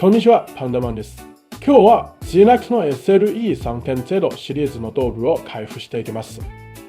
こんにちは、パンダマンです。今日は ZLAX の SLE3.0 シリーズのドールを開封していきます。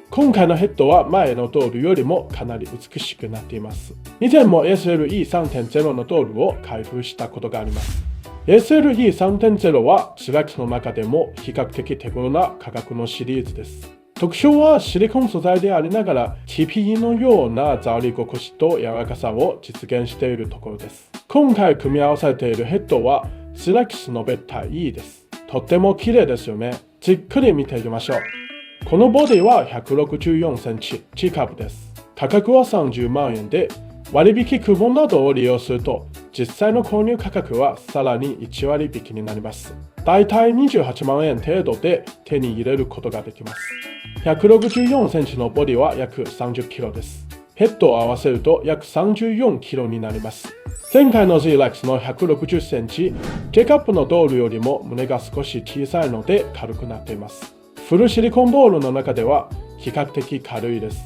今回のヘッドは前のドールよりもかなり美しくなっています。以前も SLE3.0 のドールを開封したことがあります。SLE3.0 は ZLAX の中でも比較的手頃な価格のシリーズです。特徴はシリコン素材でありながら TPE のような触り心地と柔らかさを実現しているところです。今回組み合わされているヘッドは ZLAX のベッタ E です。とっても綺麗ですよね。じっくり見ていきましょう。このボディは164センチ、G 株です。価格は30万円で、割引クーポンなどを利用すると、実際の購入価格はさらに1割引きになります。だいたい28万円程度で手に入れることができます。164センチのボディは約30キロです。ヘッドを合わせると約34キロになります。前回の ZLAX の160センチ、J カップのドールよりも胸が少し小さいので軽くなっています。フルシリコンボールの中では比較的軽いです。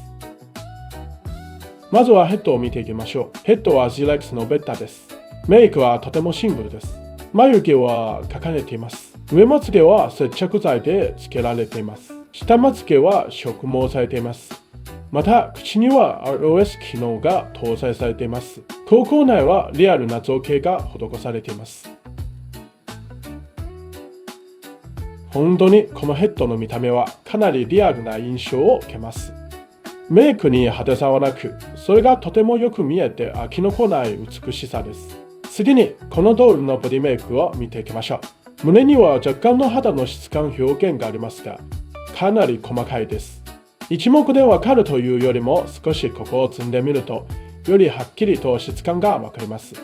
まずはヘッドを見ていきましょう。ヘッドは ZLAX のベッタです。メイクはとてもシンプルです。眉毛は描かれています。上まつげは接着剤で付けられています。下まつげは植毛されています。また、口には ROS 機能が搭載されています。口腔内はリアルな造形が施されています。本当にこのヘッドの見た目はかなりリアルな印象を受けます。メイクに派手さはなく、それがとてもよく見えて飽きのこない美しさです。次にこのドールのボディメイクを見ていきましょう。胸には若干の肌の質感表現がありますが、かなり細かいです。一目でわかるというよりも少しここを積んでみると、よりはっきりと質感がわかります。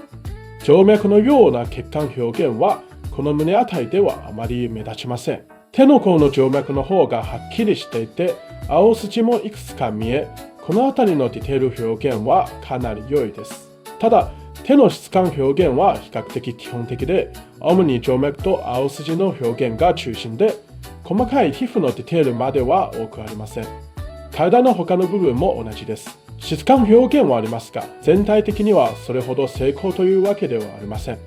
静脈のような血管表現はこの胸あたりではあまり目立ちません。手の甲の静脈の方がはっきりしていて、青筋もいくつか見え、このあたりのディテール表現はかなり良いです。ただ、手の質感表現は比較的基本的で、主に静脈と青筋の表現が中心で、細かい皮膚のディテールまでは多くありません。体の他の部分も同じです。質感表現はありますが、全体的にはそれほど精巧というわけではありません。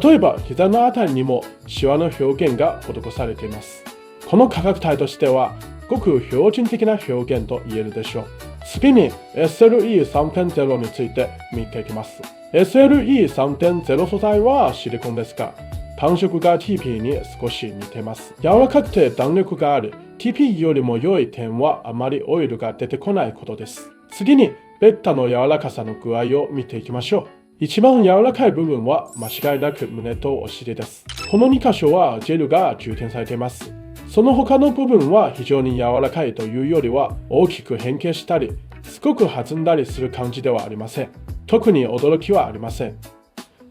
例えば、膝のあたりにもシワの表現が施されています。この価格帯としては、ごく標準的な表現と言えるでしょう。次に SLE3.0 について見ていきます。SLE3.0 素材はシリコンですが、感触が TPE に少し似ています。柔らかくて弾力がある TPE よりも良い点はあまりオイルが出てこないことです。次にベッタの柔らかさの具合を見ていきましょう。一番柔らかい部分は間違いなく胸とお尻です。この2箇所はジェルが充填されています。その他の部分は非常に柔らかいというよりは大きく変形したり、すごく弾んだりする感じではありません。特に驚きはありません。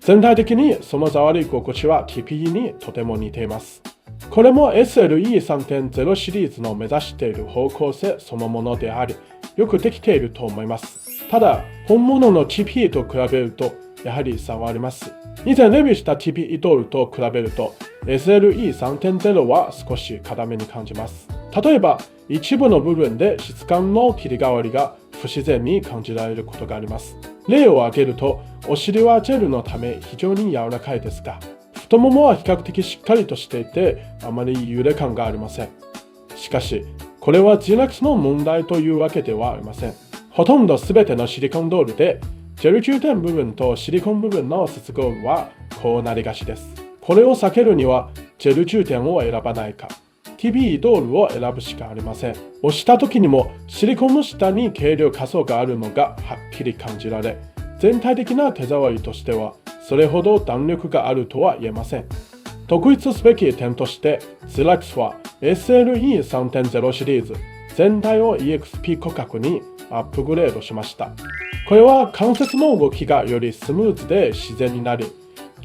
全体的にその触り心地は TPE にとても似ています。これも SLE3.0 シリーズの目指している方向性そのものであり、よくできていると思います。ただ、本物の TPE と比べるとやはり差はあります。以前レビューした TPE ドールと比べると SLE3.0 は少し硬めに感じます。例えば、一部の部分で質感の切り替わりが不自然に感じられることがあります。例を挙げると、お尻はジェルのため非常に柔らかいですが、太ももは比較的しっかりとしていて、あまり揺れ感がありません。しかし、これは ZLAX の問題というわけではありません。ほとんど全てのシリコンドールで、ジェル充填部分とシリコン部分の接合部はこうなりがちです。これを避けるには、ジェル充填を選ばないか、TPE ドールを選ぶしかありません。押した時にもシリコンの下に軽量下層があるのがはっきり感じられ、全体的な手触りとしてはそれほど弾力があるとは言えません。特筆すべき点として ZLAX は SLE3.0 シリーズ全体を EXP 規格にアップグレードしました。これは関節の動きがよりスムーズで自然になり、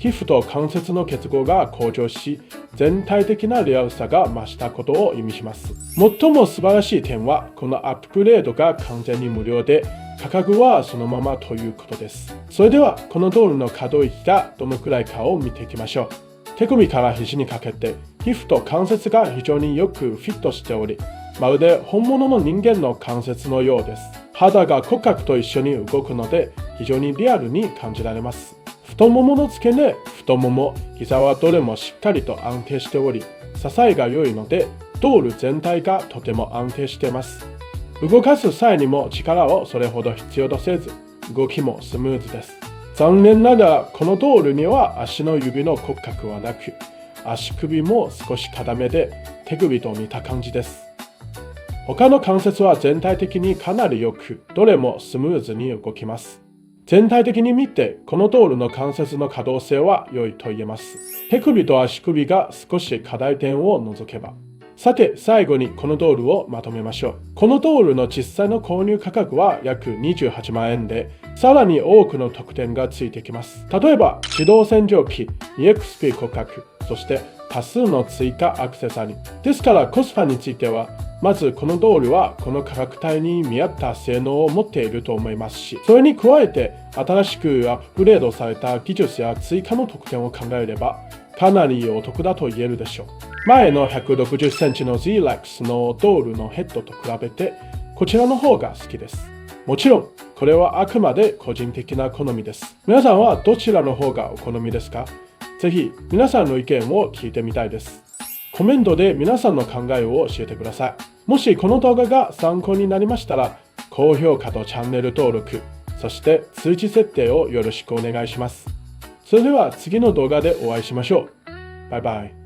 皮膚と関節の結合が向上し、全体的なリアルさが増したことを意味します。最も素晴らしい点は、このアップグレードが完全に無料で、価格はそのままということです。それでは、このドールの可動域がどのくらいかを見ていきましょう。手首から肘にかけて、皮膚と関節が非常によくフィットしており、まるで本物の人間の関節のようです。肌が骨格と一緒に動くので、非常にリアルに感じられます。太ももの付け根、太もも、膝はどれもしっかりと安定しており、支えが良いので、ドール全体がとても安定しています。動かす際にも力をそれほど必要とせず、動きもスムーズです。残念ながら、このドールには足の指の骨格はなく、足首も少し硬めで手首と似た感じです。他の関節は全体的にかなり良く、どれもスムーズに動きます。全体的に見て、このドールの関節の可動性は良いと言えます。手首と足首が少し課題点を除けば。さて、最後にこのドールをまとめましょう。このドールの実際の購入価格は約28万円で、さらに多くの特典がついてきます。例えば、自動洗浄機、EXP 骨格、そして多数の追加アクセサリー。ですからコスパについては、まずこのドールはこの価格帯に見合った性能を持っていると思いますし、それに加えて新しくアップグレードされた技術や追加の特典を考えれば、かなりお得だと言えるでしょう。前の160センチの Z-Lex のドールのヘッドと比べて、こちらの方が好きです。もちろん、これはあくまで個人的な好みです。皆さんはどちらの方がお好みですか？ぜひ皆さんの意見を聞いてみたいです。コメントで皆さんの考えを教えてください。もしこの動画が参考になりましたら、高評価とチャンネル登録、そして通知設定をよろしくお願いします。それでは次の動画でお会いしましょう。バイバイ。